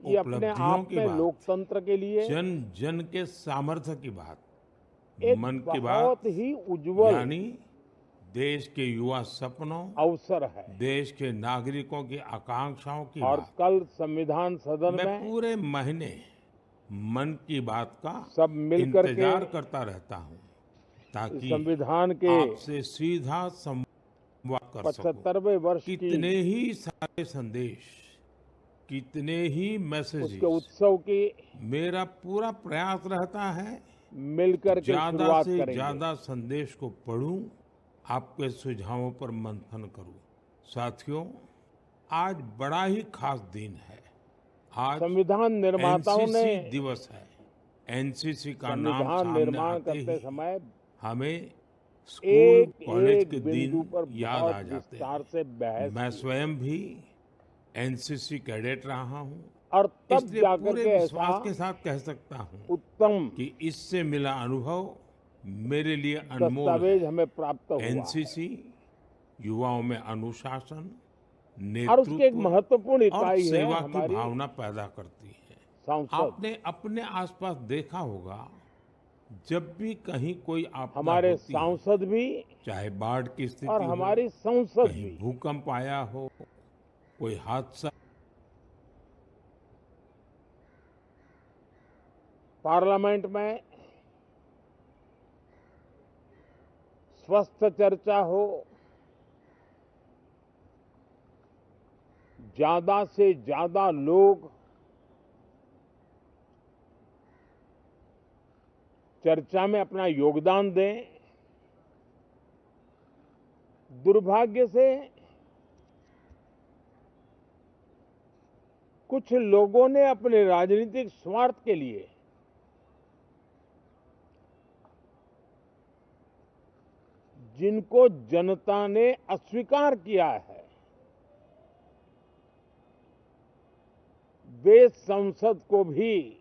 ये अपने उपलब्धियों आप की में बात, लोकतंत्र के लिए जन जन के सामर्थ्य की बात, एक मन की बात, बहुत ही उज्जवल यानी देश के युवा सपनों, अवसर है। देश के नागरिकों की आकांक्षाओं की और बात। कल संविधान सदन मैं में पूरे महीने मन की बात का सब मिलकर के इंतजार करता रहता हूं, इस ताकि संविधान के आपसे सीधा संवाद कर सकूं। 75वें वर्ष की कितने ही सारे संदेश, कितने ही उसके मैसेजेस, उत्सव की मेरा पूरा प्रयास रहता है मिलकर के ज्यादा शुरुआत से करेंगे। ज्यादा संदेश को पढूं, आपके सुझावों पर मंथन करूं। साथियों, आज बड़ा ही खास दिन है। आज संविधान निर्माताओं ने एनसीसी दिवस है। एनसीसी का नाम संविधान सामने निर्माण आते करते ही समय हमें स्कूल एक कॉलेज एक के दिन बिंदु पर याद बहुत आ जाते विस्तार हैं। से बहस मैं की स्वयं भी एनसीसी कैडेट रहा हूं, और तब इसलिए जाकर पूरे के ऐसा विश्वास के साथ कह सकता हूं उत्तम कि इससे मिला अनुभव मेरे लिए अनमोल है। दस्तावेज हमें प्राप्त हुआ है। एनसीसी युवाओं में अनुशासन, और उसकी एक नेतृत्व महत्वपूर्ण और इकाई है सेवा की हमारी भावना पैदा करती है। संसद। आपने अपने आसपास देखा होगा, जब भी कहीं कोई आपदा हमारे होती है, सांसद भी चाहे बाढ़ की और स्थिति हो, हमारी संसद कहीं भी भूकंप आया हो, कोई हादसा, पार्लियामेंट में स्वस्थ चर्चा हो, ज्यादा से ज्यादा लोग चर्चा में अपना योगदान दें। दुर्भाग्य से कुछ लोगों ने अपने राजनीतिक स्वार्थ के लिए जिनको जनता ने अस्वीकार किया है, वे संसद को भी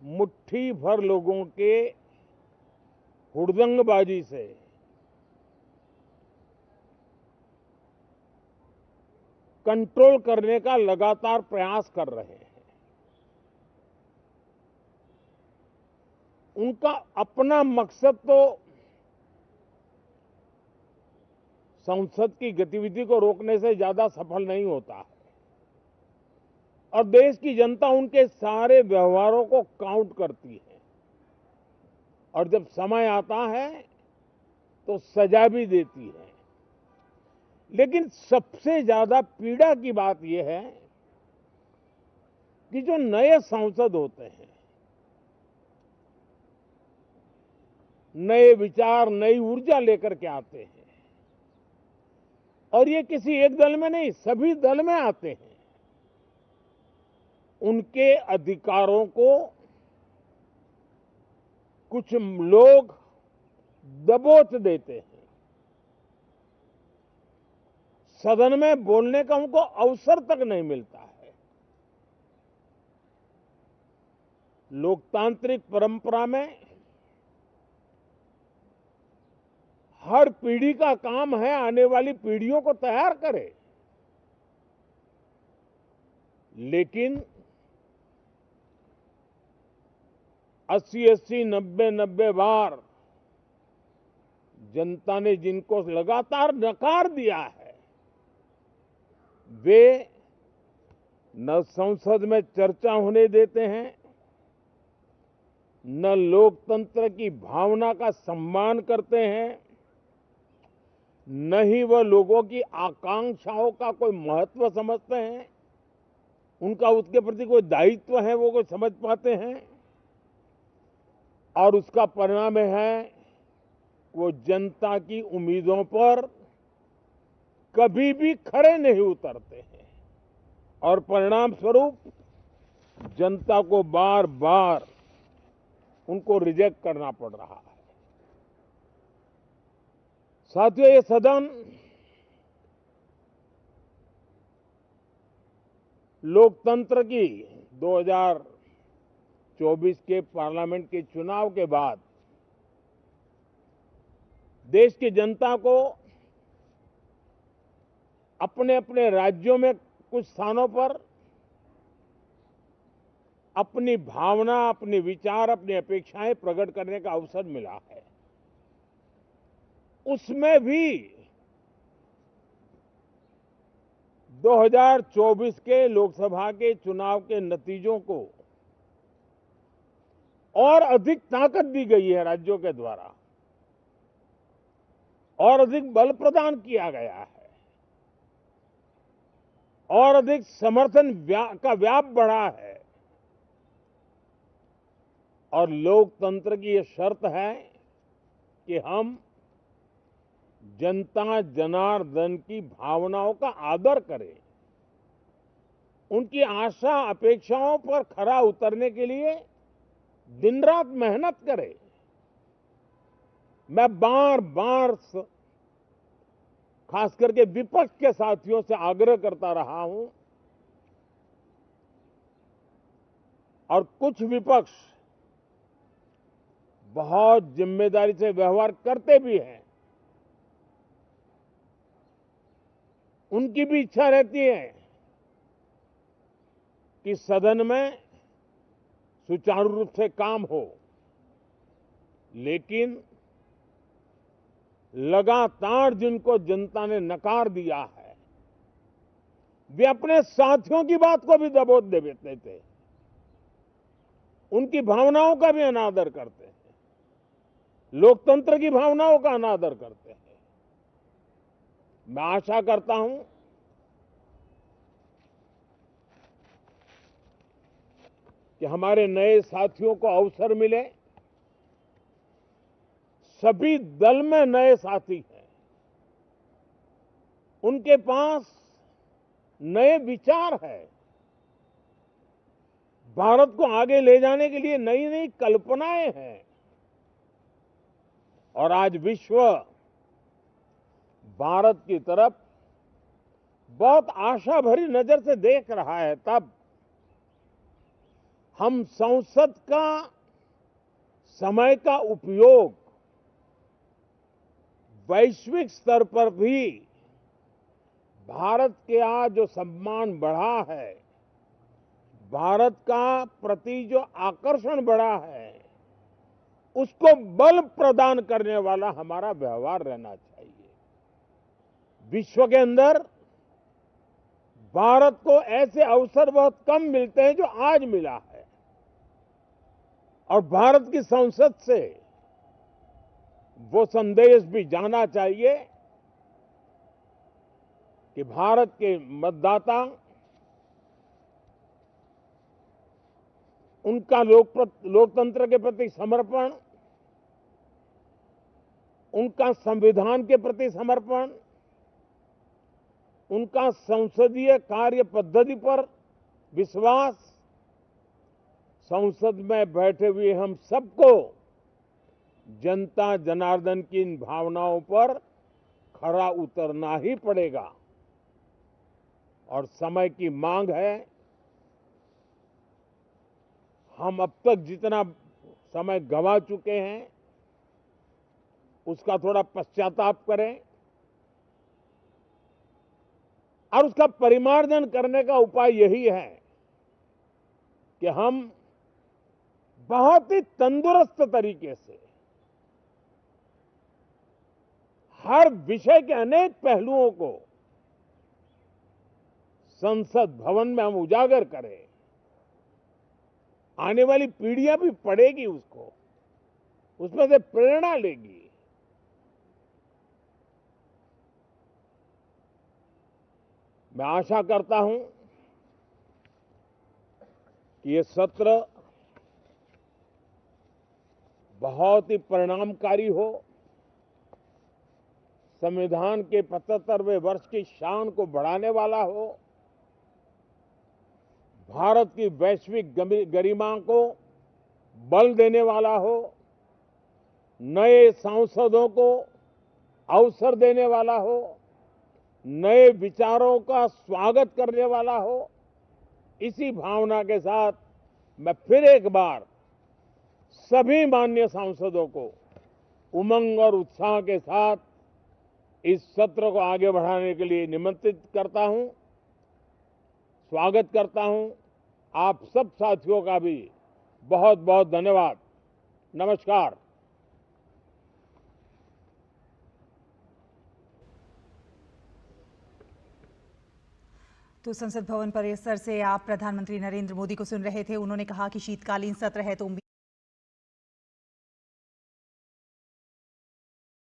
मुट्ठी भर लोगों के हुड़दंगबाजी से कंट्रोल करने का लगातार प्रयास कर रहे हैं। उनका अपना मकसद तो संसद की गतिविधि को रोकने से ज्यादा सफल नहीं होता है और देश की जनता उनके सारे व्यवहारों को काउंट करती है और जब समय आता है तो सजा भी देती है। लेकिन सबसे ज्यादा पीड़ा की बात यह है कि जो नए सांसद होते हैं, नए विचार, नई ऊर्जा लेकर के आते हैं और ये किसी एक दल में नहीं, सभी दल में आते हैं। उनके अधिकारों को कुछ लोग दबोच देते हैं। सदन में बोलने का उनको अवसर तक नहीं मिलता है। लोकतांत्रिक परंपरा में हर पीढ़ी का काम है आने वाली पीढ़ियों को तैयार करे, लेकिन 80-80, 90-90 बार जनता ने जिनको लगातार नकार दिया है, वे न संसद में चर्चा होने देते हैं, न लोकतंत्र की भावना का सम्मान करते हैं, न ही वह लोगों की आकांक्षाओं का कोई महत्व समझते हैं, उनका उसके प्रति कोई दायित्व है वो कोई समझ पाते हैं। और उसका परिणाम है वो जनता की उम्मीदों पर कभी भी खरे नहीं उतरते हैं और परिणाम स्वरूप जनता को बार बार उनको रिजेक्ट करना पड़ रहा है। साथियों, ये सदन लोकतंत्र की 2024 के पार्लियामेंट के चुनाव के बाद देश की जनता को अपने अपने राज्यों में कुछ स्थानों पर अपनी भावना, अपने विचार, अपनी अपेक्षाएं प्रकट करने का अवसर मिला है। उसमें भी 2024 के लोकसभा के चुनाव के नतीजों को और अधिक ताकत दी गई है राज्यों के द्वारा, और अधिक बल प्रदान किया गया है, और अधिक समर्थन का व्याप बढ़ा है। और लोकतंत्र की यह शर्त है कि हम जनता जनार्दन की भावनाओं का आदर करें, उनकी आशा अपेक्षाओं पर खरा उतरने के लिए दिन रात मेहनत करें। मैं बार बार खास करके विपक्ष के साथियों से आग्रह करता रहा हूं, और कुछ विपक्ष बहुत जिम्मेदारी से व्यवहार करते भी हैं। उनकी भी इच्छा रहती है कि सदन में सुचारू रूप से काम हो, लेकिन लगातार जिनको जनता ने नकार दिया है, वे अपने साथियों की बात को भी दबोच देते थे, उनकी भावनाओं का भी अनादर करते हैं, लोकतंत्र की भावनाओं का अनादर करते हैं। मैं आशा करता हूं कि हमारे नए साथियों को अवसर मिले। सभी दल में नए साथी हैं, उनके पास नए विचार है, भारत को आगे ले जाने के लिए नई नई कल्पनाएं हैं। और आज विश्व भारत की तरफ बहुत आशा भरी नजर से देख रहा है। तब हम संसद का समय का उपयोग वैश्विक स्तर पर भी भारत के आज जो सम्मान बढ़ा है, भारत का प्रति जो आकर्षण बढ़ा है, उसको बल प्रदान करने वाला हमारा व्यवहार रहना चाहिए। विश्व के अंदर भारत को ऐसे अवसर बहुत कम मिलते हैं जो आज मिला है, और भारत की संसद से वो संदेश भी जाना चाहिए कि भारत के मतदाता, उनका लोकतंत्र के प्रति समर्पण, उनका संविधान के प्रति समर्पण, उनका संसदीय कार्य पद्धति पर विश्वास, संसद में बैठे हुए हम सबको जनता जनार्दन की इन भावनाओं पर खरा उतरना ही पड़ेगा। और समय की मांग है, हम अब तक जितना समय गंवा चुके हैं उसका थोड़ा पश्चाताप करें, और उसका परिमार्जन करने का उपाय यही है कि हम बहुत ही तंदुरुस्त तरीके से हर विषय के अनेक पहलुओं को संसद भवन में हम उजागर करें। आने वाली पीढ़ियां भी पढ़ेगी उसको, उसमें से प्रेरणा लेगी। मैं आशा करता हूं कि ये सत्र बहुत ही परिणामकारी हो, संविधान के 75वें वर्ष की शान को बढ़ाने वाला हो, भारत की वैश्विक गरिमा को बल देने वाला हो, नए सांसदों को अवसर देने वाला हो, नए विचारों का स्वागत करने वाला हो। इसी भावना के साथ मैं फिर एक बार सभी माननीय सांसदों को उमंग और उत्साह के साथ इस सत्र को आगे बढ़ाने के लिए निमंत्रित करता हूं, स्वागत करता हूं। आप सब साथियों का भी बहुत बहुत धन्यवाद। नमस्कार। तो संसद भवन परिसर से आप प्रधानमंत्री नरेंद्र मोदी को सुन रहे थे। उन्होंने कहा कि शीतकालीन सत्र है तो